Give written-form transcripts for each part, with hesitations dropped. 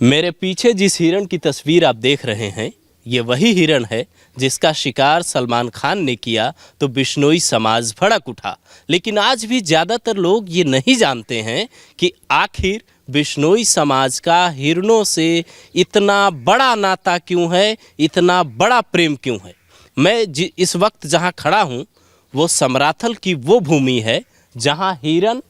मेरे पीछे जिस हिरण की तस्वीर आप देख रहे हैं, ये वही हिरण है जिसका शिकार सलमान खान ने किया तो बिश्नोई समाज भड़क उठा। लेकिन आज भी ज़्यादातर लोग ये नहीं जानते हैं कि आखिर बिश्नोई समाज का हिरणों से इतना बड़ा नाता क्यों है, इतना बड़ा प्रेम क्यों है। मैं इस वक्त जहाँ खड़ा हूँ वो समराथल की वो भूमि है जहाँ हिरण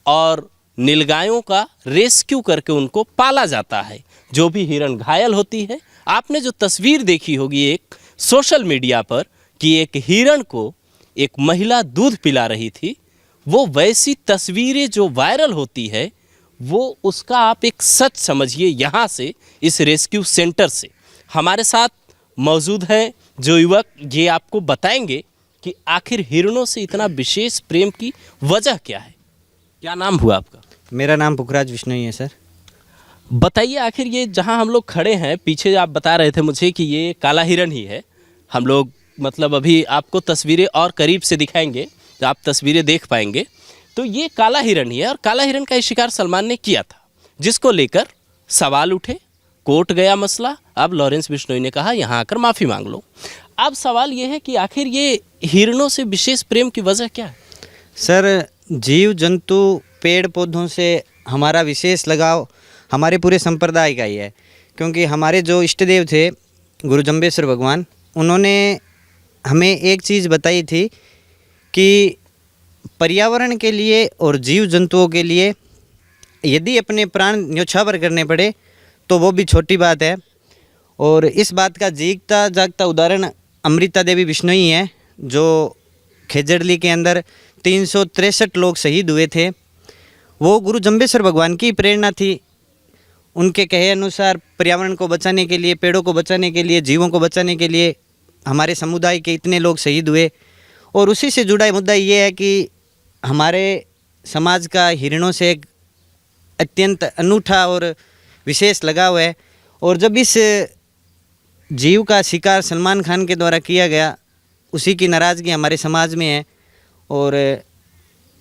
और नीलगायों का रेस्क्यू करके उनको पाला जाता है। जो भी हिरण घायल होती है, आपने जो तस्वीर देखी होगी एक सोशल मीडिया पर कि एक हिरण को एक महिला दूध पिला रही थी, वो वैसी तस्वीरें जो वायरल होती है वो उसका आप एक सच समझिए। यहाँ से इस रेस्क्यू सेंटर से हमारे साथ मौजूद हैं जो युवक, ये आपको बताएंगे कि आखिर हिरणों से इतना विशेष प्रेम की वजह क्या है। क्या नाम हुआ आपका? मेरा नाम पुखराज विश्नोई है सर। बताइए, आखिर ये जहाँ हम लोग खड़े हैं, पीछे आप बता रहे थे मुझे कि ये काला हिरण ही है। हम लोग मतलब अभी आपको तस्वीरें और करीब से दिखाएंगे तो आप तस्वीरें देख पाएंगे। तो ये काला हिरण ही है और काला हिरण का शिकार सलमान ने किया था, जिसको लेकर सवाल उठे, कोर्ट गया मसला। अब लॉरेंस बिश्नोई ने कहा यहाँ आकर माफ़ी मांग लो। अब सवाल ये है कि आखिर ये हिरणों से विशेष प्रेम की वजह क्या है? सर, जीव जंतु पेड़ पौधों से हमारा विशेष लगाव हमारे पूरे संप्रदाय का ही है, क्योंकि हमारे जो इष्ट देव थे गुरु जम्बेश्वर भगवान, उन्होंने हमें एक चीज़ बताई थी कि पर्यावरण के लिए और जीव जंतुओं के लिए यदि अपने प्राण न्योछावर करने पड़े तो वो भी छोटी बात है। और इस बात का जीता जागता उदाहरण अमृता देवी बिश्नोई है, जो खेजड़ली के अंदर 363 लोग शहीद हुए थे। वो गुरु जम्बेश्वर भगवान की प्रेरणा थी। उनके कहे अनुसार पर्यावरण को बचाने के लिए, पेड़ों को बचाने के लिए, जीवों को बचाने के लिए हमारे समुदाय के इतने लोग शहीद हुए। और उसी से जुड़ा मुद्दा ये है कि हमारे समाज का हिरणों से एक अत्यंत अनूठा और विशेष लगाव है। और जब इस जीव का शिकार सलमान खान के द्वारा किया गया, उसी की नाराज़गी हमारे समाज में है और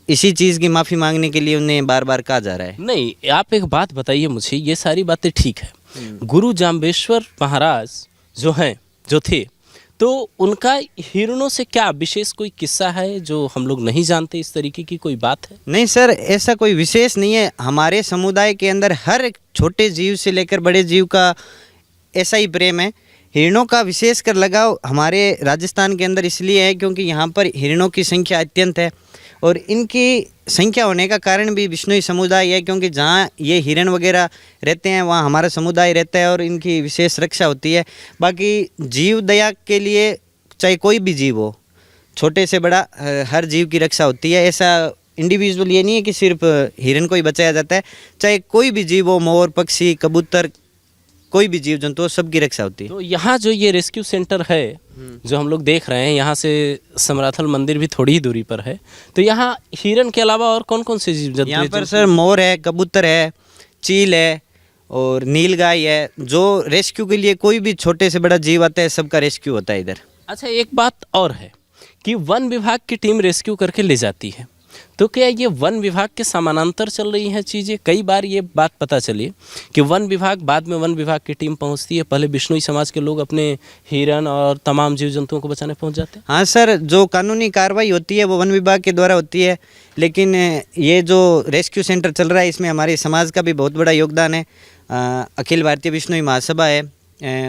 इसी चीज़ की माफ़ी मांगने के लिए उन्हें बार बार कहा जा रहा है। नहीं, आप एक बात बताइए मुझे, ये सारी बातें ठीक है, गुरु जाम्बेश्वर महाराज जो थे, तो उनका हिरणों से क्या विशेष कोई किस्सा है जो हम लोग नहीं जानते? इस तरीके की कोई बात है? नहीं सर, ऐसा कोई विशेष नहीं है। हमारे समुदाय के अंदर हर एक छोटे जीव से लेकर बड़े जीव का ऐसा ही प्रेम है। हिरणों का विशेषकर लगाव हमारे राजस्थान के अंदर इसलिए है क्योंकि यहाँ पर हिरणों की संख्या अत्यंत है और इनकी संख्या होने का कारण भी बिश्नोई समुदाय है, क्योंकि जहाँ ये हिरण वगैरह रहते हैं वहाँ हमारा समुदाय रहता है और इनकी विशेष रक्षा होती है। बाकी जीव दया के लिए चाहे कोई भी जीव हो, छोटे से बड़ा, हर जीव की रक्षा होती है। ऐसा इंडिविजुअल ये नहीं है कि सिर्फ हिरण को ही बचाया जाता है, चाहे कोई भी जीव हो, मोर, पक्षी, कबूतर, कोई भी जीव जंतु, सबकी रक्षा होती है। तो यहाँ जो ये रेस्क्यू सेंटर है जो हम लोग देख रहे हैं, यहाँ से समराथल मंदिर भी थोड़ी ही दूरी पर है, तो यहाँ हिरण के अलावा और कौन कौन से जीव जंतु? यहाँ पर सर मोर है, कबूतर है, चील है और नीलगाय है। जो रेस्क्यू के लिए कोई भी छोटे से बड़ा जीव आता है, सबका रेस्क्यू होता है इधर। अच्छा, एक बात और है कि वन विभाग की टीम रेस्क्यू करके ले जाती है, तो क्या ये वन विभाग के समानांतर चल रही हैं चीज़ें? कई बार ये बात पता चली कि वन विभाग, बाद में वन विभाग की टीम पहुंचती है, पहले बिश्नोई समाज के लोग अपने हिरण और तमाम जीव जंतुओं को बचाने पहुंच जाते हैं। हाँ सर, जो कानूनी कार्रवाई होती है वो वन विभाग के द्वारा होती है, लेकिन ये जो रेस्क्यू सेंटर चल रहा है इसमें हमारे समाज का भी बहुत बड़ा योगदान है। अखिल भारतीय बिश्नोई महासभा है,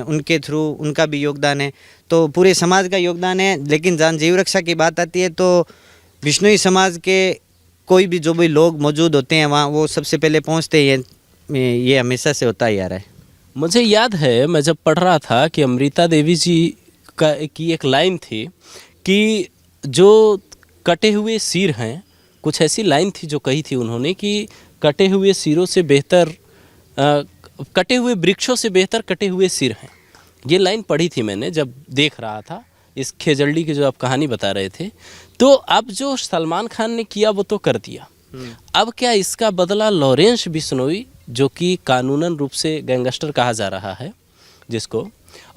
उनके थ्रू उनका भी योगदान है, तो पूरे समाज का योगदान है। लेकिन जहाँ जीव रक्षा की बात आती है तो बिश्नोई समाज के कोई भी जो भी लोग मौजूद होते हैं वहाँ वो सबसे पहले पहुँचते हैं। ये हमेशा से होता ही आ रहा है। मुझे याद है, मैं जब पढ़ रहा था कि अमृता देवी जी की एक लाइन थी कि जो कटे हुए सिर हैं, कुछ ऐसी लाइन थी जो कही थी उन्होंने कि कटे हुए सिरों से बेहतर, कटे हुए वृक्षों से बेहतर कटे हुए सिर हैं। ये लाइन पढ़ी थी मैंने जब देख रहा था इस खेजड़ली की जो आप कहानी बता रहे थे। तो अब जो सलमान खान ने किया वो तो कर दिया, अब क्या इसका बदला लॉरेंस बिश्नोई, जो कि कानूनन रूप से गैंगस्टर कहा जा रहा है जिसको,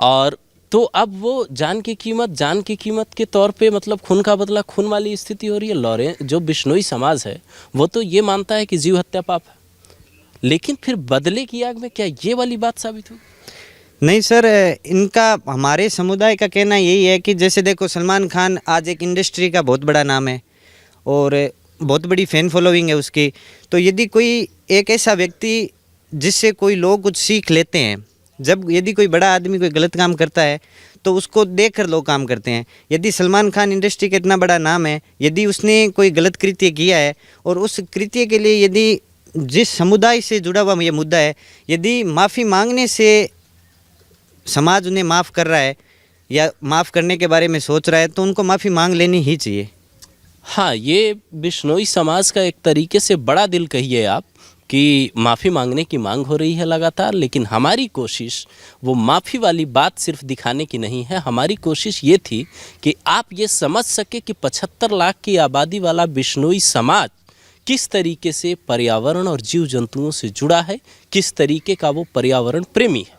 और तो अब वो जान की कीमत के तौर पे, मतलब खून का बदला खून वाली स्थिति हो रही है। लॉरेंस, जो बिश्नोई समाज है, वो तो ये मानता है कि जीव हत्या पाप है, लेकिन फिर बदले की आग में क्या ये वाली बात साबित होगी? नहीं सर, इनका हमारे समुदाय का कहना यही है कि जैसे देखो, सलमान खान आज एक इंडस्ट्री का बहुत बड़ा नाम है और बहुत बड़ी फैन फॉलोइंग है उसकी। तो यदि कोई एक ऐसा व्यक्ति जिससे कोई लोग कुछ सीख लेते हैं, जब यदि कोई बड़ा आदमी कोई गलत काम करता है तो उसको देखकर लोग काम करते हैं। यदि सलमान खान इंडस्ट्री का इतना बड़ा नाम है, यदि उसने कोई गलत कृत्य किया है और उस कृत्य के लिए यदि जिस समुदाय से जुड़ा हुआ ये मुद्दा है, यदि माफ़ी मांगने से समाज उन्हें माफ़ कर रहा है या माफ़ करने के बारे में सोच रहा है, तो उनको माफ़ी मांग लेनी ही चाहिए। हाँ, ये बिश्नोई समाज का एक तरीके से बड़ा दिल कहिए आप कि माफ़ी मांगने की मांग हो रही है लगातार, लेकिन हमारी कोशिश वो माफ़ी वाली बात सिर्फ दिखाने की नहीं है। हमारी कोशिश ये थी कि आप ये समझ सके कि 75 लाख की आबादी वाला बिश्नोई समाज किस तरीके से पर्यावरण और जीव जंतुओं से जुड़ा है, किस तरीके का वो पर्यावरण प्रेमी है।